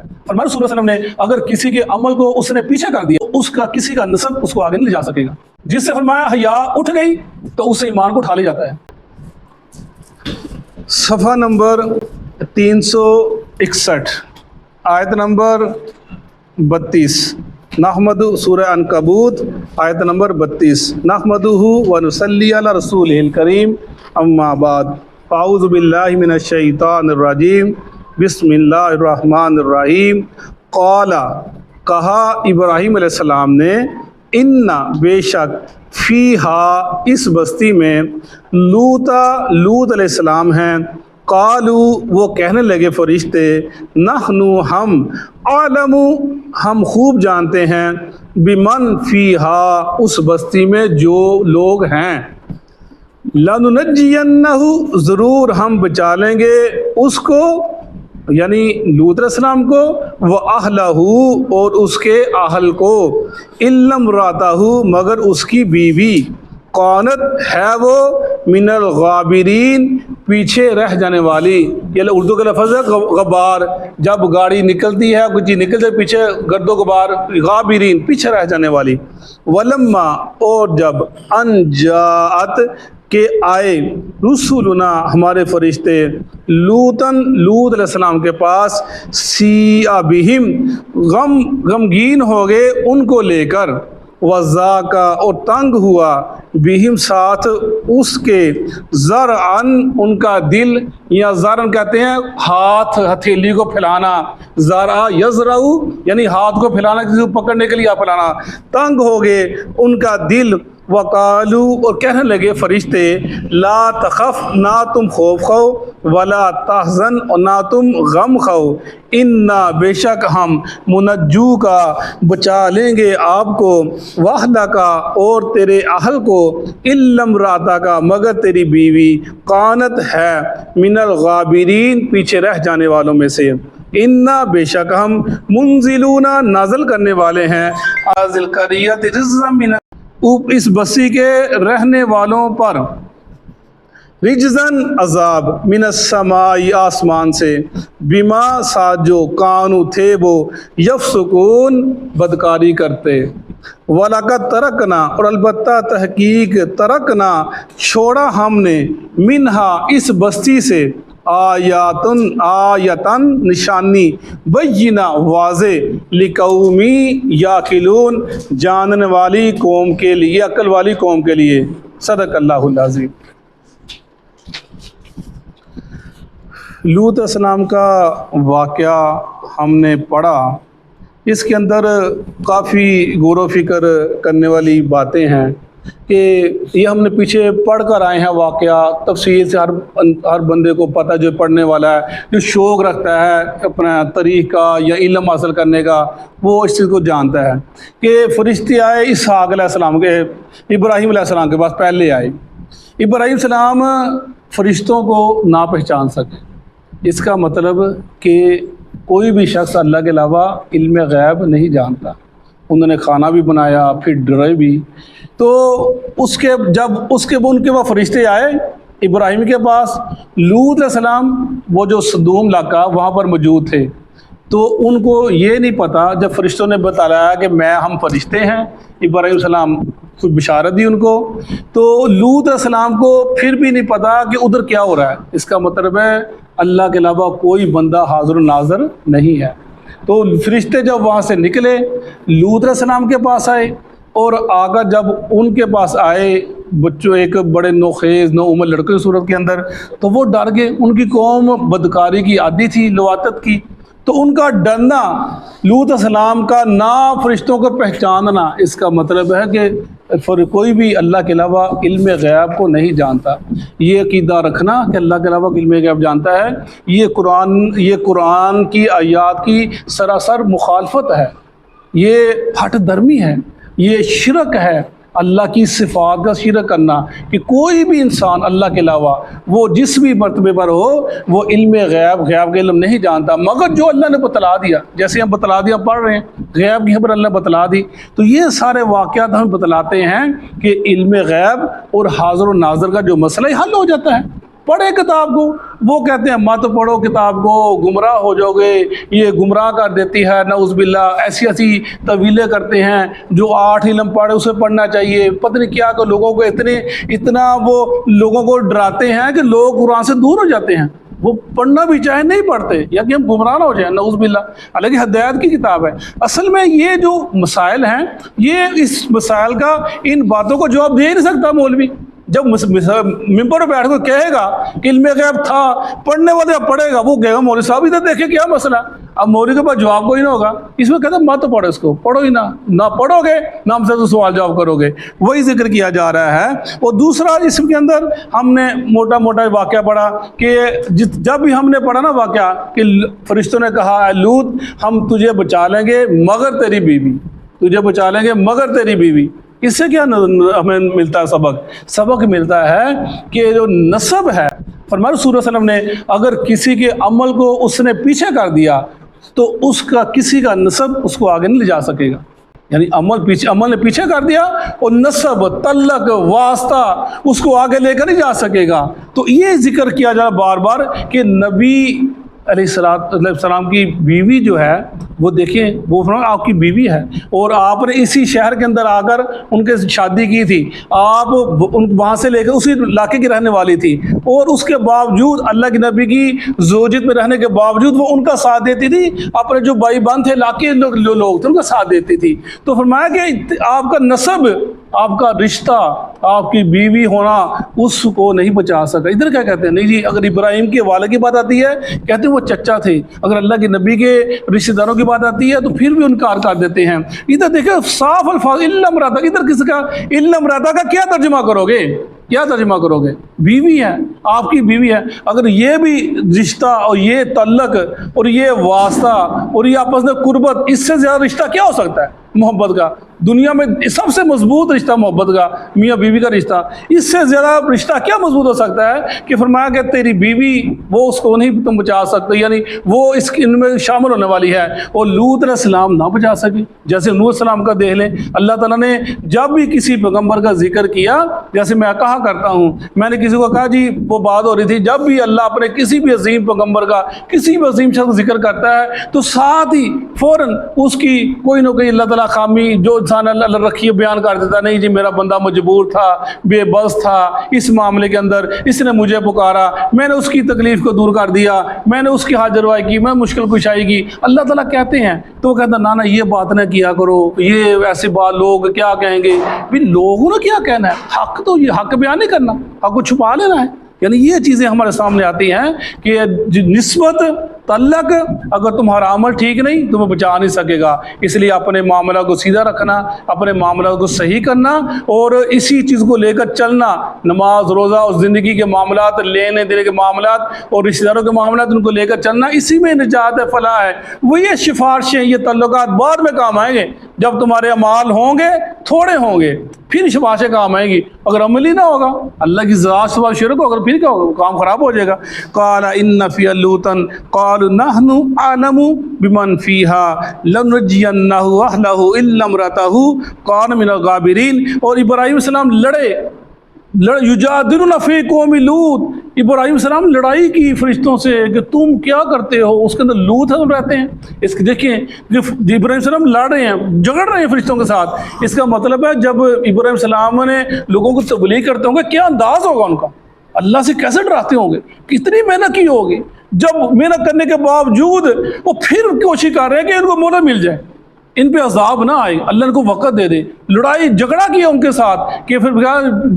فرمایا رسول اللہ صلی اللہ علیہ وسلم نے اگر کسی کے عمل کو اس نے پیچھے کر دیا اس کا کسی کا نسب اس کو آگے نہیں لے جا سکے گا. جس سے فرمایا حیا اٹھ گئی تو اس سے ایمان کو اٹھا لیا جاتا ہے. صفحہ نمبر 361 آیت نمبر 32 نحمد سورہ عنکبوت آیت نمبر 32 نحمدہ ونصلی علی رسولہ الکریم اما بعد اعوذ باللہ من الشیطان الرجیم بسم اللہ الرحمن الرحیم. قال کہا ابراہیم علیہ السلام نے ان بے شک فیہا اس بستی میں لوط علیہ السلام ہیں. قالو وہ کہنے لگے فرشتے نحنو ہم عالم ہم خوب جانتے ہیں بمن فیہا اس بستی میں جو لوگ ہیں. لننجینہ ضرور ہم بچا لیں گے اس کو یعنی لوط علیہ السلام کو وَأَهْلَهُ اور اس کے اہل کو إِلَّا امْرَأَتَهُ مگر اس کی بیوی قانت ہے وہ من الغابرین پیچھے رہ جانے والی. یہ اردو کا لفظ ہے غبار. جب گاڑی نکلتی ہے کچھ چیز نکلتے پیچھے گرد و غبار غابرین پیچھے رہ جانے والی. ولما اور جب ان جاءت کہ آئے رسولنا ہمارے فرشتے لوط علیہ السلام کے پاس سیئ بہم غمگین ہو گئے ان کو لے کر وذاکا اور تنگ ہوا بہم ساتھ اس کے ذرعن ان کا دل یا ذرعن کہتے ہیں ہاتھ ہتھیلی کو پھیلانا. ذرع یزرع یعنی ہاتھ کو پھیلانا کسی کو پکڑنے کے لیے پھیلانا. تنگ ہو گئے ان کا دل. وقالو اور کہنے لگے فرشتے لا تخف نہ تم خوف کھو ولا تحزن اور نہ تم غم کھو انا بے شک ہم منجو کا بچا لیں گے آپ کو واہلہ کا اور تیرے اہل کو الا امرأتہ کا مگر تیری بیوی قانت ہے من الغابرین پیچھے رہ جانے والوں میں سے. انا بے شک ہم منزلون نازل کرنے والے ہیں از القریۃ رجزا من اس بستی کے رہنے والوں پر رجزن عذاب من السماء آسمان سے بما ساتھ جو کانو تھے وہ یفسقون بدکاری کرتے. وَلَقَدْ تَرَكْنَا اور البتہ تحقیق ترکنا چھوڑا ہم نے منہا اس بستی سے آیتن نشانی بینہ واضح لقومی یاقلون جاننے والی قوم کے لیے عقل والی قوم کے لیے. صدق اللہ العظیم. لوط علیہ السلام کا واقعہ ہم نے پڑھا. اس کے اندر کافی غور و فکر کرنے والی باتیں ہیں کہ یہ ہم نے پیچھے پڑھ کر آئے ہیں واقعہ تفصیل سے. ہر بندے کو پتہ جو پڑھنے والا ہے جو شوق رکھتا ہے اپنا تاریخ کا یا علم حاصل کرنے کا وہ اس چیز کو جانتا ہے کہ فرشتے آئے اسحاق علیہ السلام کے ابراہیم علیہ السلام کے پاس پہلے آئے. ابراہیم السلام فرشتوں کو نہ پہچان سکے. اس کا مطلب کہ کوئی بھی شخص اللہ کے علاوہ علم غیب نہیں جانتا. انہوں نے کھانا بھی بنایا پھر ڈرے بھی. تو ان کے وہ فرشتے آئے ابراہیم کے پاس. لوط علیہ السلام وہ جو صدوم علاقہ وہاں پر موجود تھے تو ان کو یہ نہیں پتا. جب فرشتوں نے بتایا کہ ہم فرشتے ہیں ابراہیم السلام کچھ بشارت دی ان کو تو لوط علیہ السلام کو پھر بھی نہیں پتا کہ ادھر کیا ہو رہا ہے. اس کا مطلب ہے اللہ کے علاوہ کوئی بندہ حاضر و ناظر نہیں ہے. تو فرشتے جب وہاں سے نکلے لوط علیہ السلام کے پاس آئے اور آگا جب ان کے پاس آئے بچوں ایک بڑے نوخیز نو عمر لڑکے کی صورت کے اندر تو وہ ڈر گئے. ان کی قوم بدکاری کی عادی تھی لواطت کی. تو ان کا ڈرنا لوط علیہ السلام کا نہ فرشتوں کو پہچاننا اس کا مطلب ہے کہ کوئی بھی اللہ کے علاوہ علم غیب کو نہیں جانتا. یہ عقیدہ رکھنا کہ اللہ کے علاوہ علم غیب جانتا ہے یہ قرآن کی آیات کی سراسر مخالفت ہے. یہ پھٹ درمی ہے. یہ شرک ہے. اللہ کی صفات کا شرک کرنا کہ کوئی بھی انسان اللہ کے علاوہ وہ جس بھی مرتبے پر ہو وہ علم غیب کا علم نہیں جانتا مگر جو اللہ نے بتلا دیا. جیسے ہم بتلا دیا پڑھ رہے ہیں غیب کی خبر اللہ بتلا دی. تو یہ سارے واقعات ہم بتلاتے ہیں کہ علم غیب اور حاضر و ناظر کا جو مسئلہ حل ہو جاتا ہے. پڑھے کتاب کو۔ وہ کہتے ہیں مت پڑھو کتاب کو، گمراہ ہو جاؤ گے، یہ گمراہ کر دیتی ہے، نعوذ باللہ۔ ایسی ایسی طویلیں کرتے ہیں، جو 8 علم پڑھے اسے پڑھنا چاہیے، پتہ نہیں کیا، کہ لوگوں کو اتنا وہ لوگوں کو ڈراتے ہیں کہ لوگ قرآن سے دور ہو جاتے ہیں۔ وہ پڑھنا بھی چاہے نہیں پڑھتے، یا کہ ہم گمراہ نہ ہو جائیں، نعوذ باللہ۔ حالانکہ ہدایت کی کتاب ہے۔ اصل میں یہ جو مسائل ہیں، یہ اس مسائل کا ان باتوں کو جواب دے نہیں سکتا مولوی۔ جب ممبر پہ بیٹھ کر کہے گا کہ علم غیب تھا، پڑھنے والے پڑھے گا، وہ کہے گا مولوی صاحب ادھر دیکھیں کیا مسئلہ۔ اب مولوی کے پاس جواب کوئی نہ ہوگا، اس میں کہتے ہیں مت پڑھو اس کو، پڑھو ہی نہ پڑھو گے نہ ہم سے تو سوال جواب کرو گے۔ وہی ذکر کیا جا رہا ہے۔ اور دوسرا اس کے اندر ہم نے موٹا واقعہ پڑھا کہ جب بھی ہم نے پڑھا نا واقعہ کہ فرشتوں نے کہا اے لوط ہم تجھے بچا لیں گے مگر تیری بیوی، تجھے بچا لیں گے مگر تیری بیوی۔ اس سے کیا ہمیں ملتا ہے سبق ملتا ہے کہ جو نسب ہے، فرمایا رسول صلی اللہ علیہ وسلم نے اگر کسی کے عمل کو اس نے پیچھے کر دیا تو اس کا کسی کا نسب اس کو آگے نہیں لے جا سکے گا۔ یعنی عمل نے پیچھے کر دیا اور نسب تعلق واسطہ اس کو آگے لے کر نہیں جا سکے گا۔ تو یہ ذکر کیا جا بار بار کہ نبی علیہ السلام کی بیوی جو ہے وہ دیکھیں، وہ آپ کی بیوی ہے اور آپ نے اسی شہر کے اندر آ کر ان کے شادی کی تھی، آپ وہاں سے لے کر اسی علاقے کی رہنے والی تھی، اور اس کے باوجود اللہ کے نبی کی زوجیت میں رہنے کے باوجود وہ ان کا ساتھ دیتی تھی، اپنے جو بھائی بہن تھے علاقے لوگ تھے ان کا ساتھ دیتی تھی۔ تو فرمایا کہ آپ کا نسب، آپ کا رشتہ، آپ کی بیوی ہونا اس کو نہیں بچا سکا۔ ادھر کیا کہتے ہیں، نہیں جی اگر ابراہیم کے والد کی بات آتی ہے کہتے ہیں وہ چچا تھے، اگر اللہ کے نبی کے رشتہ داروں کی بات آتی ہے تو پھر بھی انکار کر دیتے ہیں۔ ادھر دیکھیں صاف الفاظ الا امرأتک، ادھر کس کا الا امرأتک کا کیا ترجمہ کرو گے؟ کیا ترجمہ کرو گے؟ بیوی ہے، آپ کی بیوی ہے۔ اگر یہ بھی رشتہ اور یہ تعلق اور یہ واسطہ اور یہ آپس میں قربت، اس سے زیادہ رشتہ کیا ہو سکتا ہے محبت کا؟ دنیا میں سب سے مضبوط رشتہ محبت کا، میاں بیوی کا رشتہ، اس سے زیادہ رشتہ کیا مضبوط ہو سکتا ہے؟ کہ فرمایا کہ تیری بیوی وہ اس کو نہیں تم بچا سکتے، یعنی وہ ان میں شامل ہونے والی ہے۔ اور لوط علیہ السلام نہ بچا سکے، جیسے نوح علیہ السلام کا دیکھ لیں، اللہ تعالیٰ نے جب بھی کسی پیغمبر کا ذکر کیا، جیسے میں کہا کرتا ہوں، میں نے کسی کو کہا جی وہ بات ہو رہی تھی، جب بھی اللہ اپنے کسی بھی عظیم پیغمبر کا، کسی بھی عظیم شخص ذکر کرتا ہے تو ساتھ ہی فوراً اس کی کوئی نہ کوئی اللہ تعالیٰ خامی جو انسان اللہ رکھی بیان کر دیتا، نہیں جی میرا بندہ مجبور تھا، بے بس تھا، اس معاملے کے اندر اس نے مجھے پکارا، میں نے اس کی تکلیف کو دور کر دیا، میں نے اس کی حاجت روائی کی، میں مشکل کشائی کی۔ اللہ تعالیٰ کہتے ہیں تو وہ کہتا نہ یہ بات نہ کیا کرو، یہ ایسی بات لوگ کیا کہیں گے؟ بھی لوگوں نے کیا کہنا ہے؟ حق تو یہ حق بیان نہیں کرنا، حق کو چھپا لینا ہے۔ یعنی یہ چیزیں ہمارے سامنے آتی ہیں کہ نسبت تعلق، اگر تمہارا عمل ٹھیک نہیں تمہیں بچا نہیں سکے گا۔ اس لیے اپنے معاملات کو سیدھا رکھنا، اپنے معاملات کو صحیح کرنا اور اسی چیز کو لے کر چلنا، نماز روزہ اور زندگی کے معاملات، لینے دینے کے معاملات اور رشتہ داروں کے معاملات، ان کو لے کر چلنا، اسی میں نجات ہے، فلاح ہے۔ وہ یہ سفارشیں، یہ تعلقات بعد میں کام آئیں گے، جب تمہارے اعمال ہوں گے تھوڑے ہوں گے پھر سفارشیں کام آئیں گی۔ اگر عمل ہی نہ ہوگا، اللہ کی ذات سے شرک ہوگا، پھر کیا ہوگا؟ کام خراب ہو جائے گا۔ قال ان فی لوطا قالوا نحن اعلم بمن فیها لننجینہ واہلہ الا امرأتہ کانت من الغابرین۔ اور ابراہیم السلام لڑے یجادلون فی قوم لوط، ابراہیم السلام لڑائی کی فرشتوں سے کہ تم کیا کرتے ہو، اس کے اندر لوط ہم رہتے ہیں۔ اس کے دیکھیں ابراہیم السلام لڑ رہے ہیں، جھگڑ رہے ہیں فرشتوں کے ساتھ۔ اس کا مطلب ہے جب ابراہیم السلام نے لوگوں کو تبلیغ کرتے ہوں گے کیا انداز ہوگا ان کا، اللہ سے کیسے ڈراتے ہوں گے، کتنی محنت کی ہوگی، جب محنت کرنے کے باوجود وہ پھر کوشش کر رہے ہیں کہ ان کو مولا مل جائے، ان پہ عذاب نہ آئے، اللہ ان کو وقت دے دے۔ لڑائی جھگڑا کیا ان کے ساتھ کہ پھر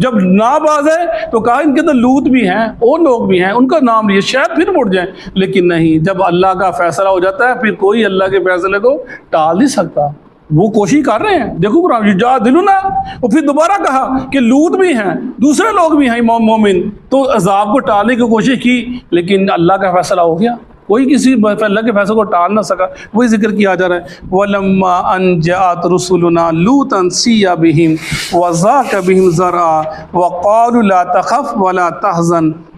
جب ناباز ہے تو کہا ان کے اندر لوط بھی ہیں اور لوگ بھی ہیں، ان کا نام لیے شاید پھر مڑ جائیں، لیکن نہیں، جب اللہ کا فیصلہ ہو جاتا ہے پھر کوئی اللہ کے فیصلے کو ٹال نہیں سکتا۔ وہ کوشش کر رہے ہیں، دیکھو قرآن یجادلون، اور پھر دوبارہ کہا کہ لوط بھی ہیں، دوسرے لوگ بھی ہیں مومن، تو عذاب کو ٹالنے کی کوشش کی، لیکن اللہ کا فیصلہ ہو گیا، کوئی کسی اللہ کے فیصلے کو ٹال نہ سکا۔ وہی ذکر کیا جا رہا ہے وَلَمَّا أَن جَاءَتْ رُسُلُنَا لُوطًا سِيَّ بِهِمْ وَضَاقَ بِهِمْ ذَرْعًا وَقَالُوا لَا تَخَفْ وَلَا تَحْزَنْ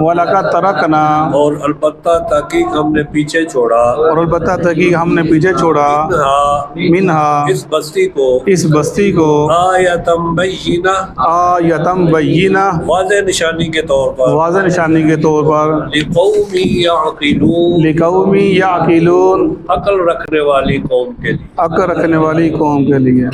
وَلَقَدْ تَرَكْنَا اور البتہ تحقیق ہم نے پیچھے چھوڑا اور البتہ تحقیق ہم نے پیچھے چھوڑا منہا اس بستی کو اس بستی کو آیتم بینہ آیتم بینہ واضح نشانی کے طور پر واضح نشانی کے طور پر لقوم یعقلون لقوم یعقلون عقل رکھنے والی قوم کے لیے عقل رکھنے والی قوم کے لیے